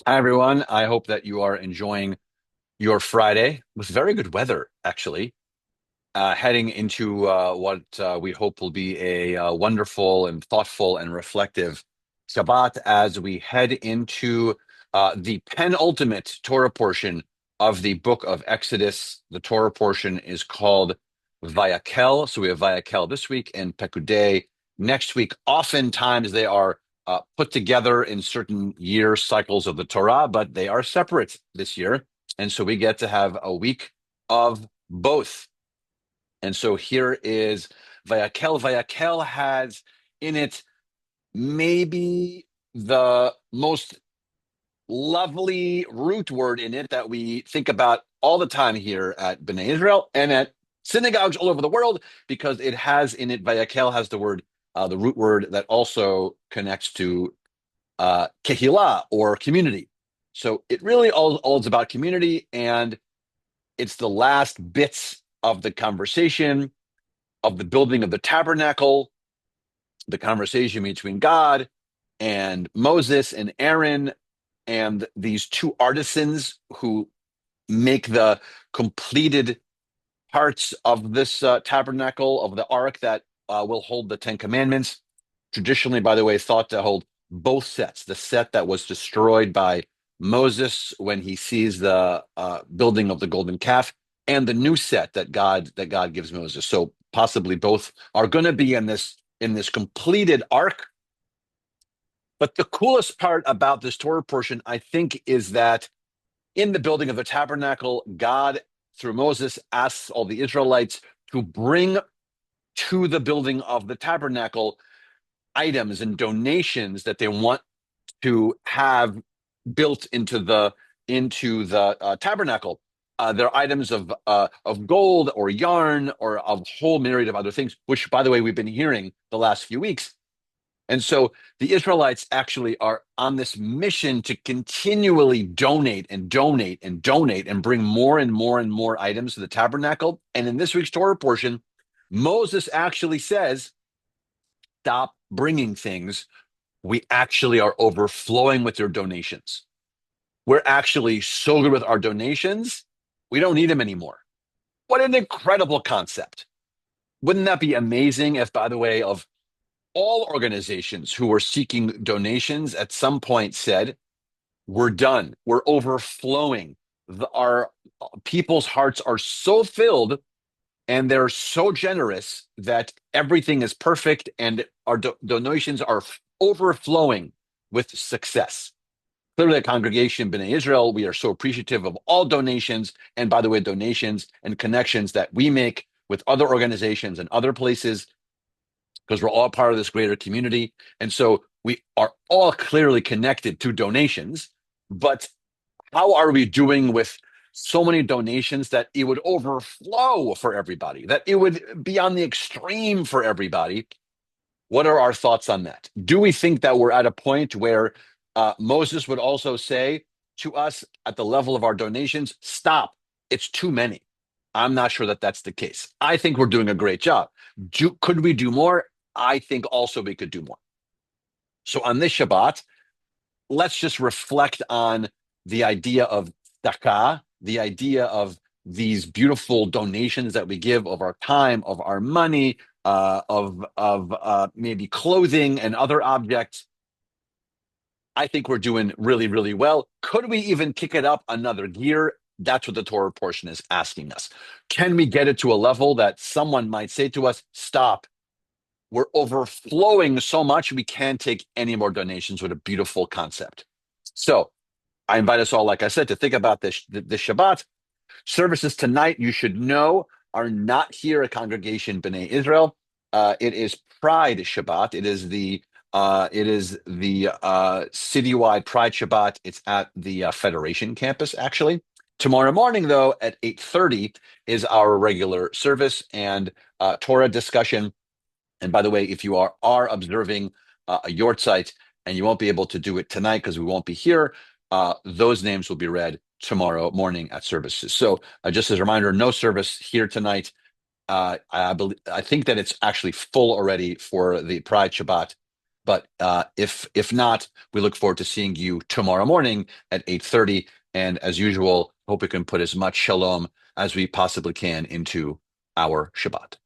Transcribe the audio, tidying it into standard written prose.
Hi, everyone. I hope that you are enjoying your Friday with very good weather, actually, heading into what we hope will be a wonderful and thoughtful and reflective Shabbat as we head into the penultimate Torah portion of the book of Exodus. The Torah portion is called Vayakhel. So we have Vayakhel this week and Pekudei next week. Oftentimes they are put together in certain year cycles of the Torah, but they are separate this year. And so we get to have a week of both. And so here is Vayakhel. Vayakhel has in it maybe the most lovely root word in it that we think about all the time here at B'nai Israel and at synagogues all over the world, because it has in it, Vayakhel has the root word that also connects to kehillah, or community. So it really all is about community, and it's the last bits of the conversation of the building of the tabernacle, the conversation between God and Moses and Aaron and these two artisans who make the completed parts of this tabernacle of the ark that will hold the Ten Commandments. Traditionally, by the way, thought to hold both sets: the set that was destroyed by Moses when he sees the building of the golden calf, and the new set that God gives Moses. So possibly both are going to be in this completed ark. But the coolest part about this Torah portion, I think, is that in the building of the tabernacle, God, through Moses, asks all the Israelites to bring to the building of the tabernacle items and donations that they want to have built into the tabernacle. They're items of gold or yarn or of a whole myriad of other things, which, by the way, we've been hearing the last few weeks. And so the Israelites actually are on this mission to continually donate and donate and donate and bring more and more and more items to the tabernacle. And in this week's Torah portion, Moses actually says, stop bringing things. We actually are overflowing with your donations. We're actually so good with our donations, we don't need them anymore. What an incredible concept. Wouldn't that be amazing if, by the way, of all organizations who were seeking donations at some point said, we're done. We're overflowing. Our people's hearts are so filled and they're so generous that everything is perfect and our donations are overflowing with success. Clearly, the congregation B'nai Israel, we are so appreciative of all donations. And by the way, donations and connections that we make with other organizations and other places, because we're all part of this greater community. And so we are all clearly connected to donations. But how are we doing with so many donations that it would overflow for everybody, that it would be on the extreme for everybody? What are our thoughts on that? Do we think that we're at a point where Moses would also say to us at the level of our donations, stop, it's too many? I'm not sure that that's the case. I think we're doing a great job. Could we do more? I think also we could do more. So on this Shabbat, let's just reflect on the idea of tzedakah, the idea of these beautiful donations that we give of our time, of our money, of maybe clothing and other objects. I think we're doing really, really well. Could we even kick it up another gear? That's what the Torah portion is asking us. Can we get it to a level that someone might say to us, stop, we're overflowing so much we can't take any more donations? With a beautiful concept. So I invite us all, like I said, to think about this Shabbat. Services tonight, you should know, are not here at Congregation B'nai Israel. It is Pride Shabbat. It is the citywide Pride Shabbat. It's at the Federation campus, actually. Tomorrow morning, though, at 8:30 is our regular service and Torah discussion. And by the way, if you are observing a yahrzeit and you won't be able to do it tonight because we won't be here, those names will be read tomorrow morning at services. So just as a reminder, no service here tonight. I think that it's actually full already for the Pride Shabbat. But if not, we look forward to seeing you tomorrow morning at 8:30. And as usual, hope we can put as much shalom as we possibly can into our Shabbat.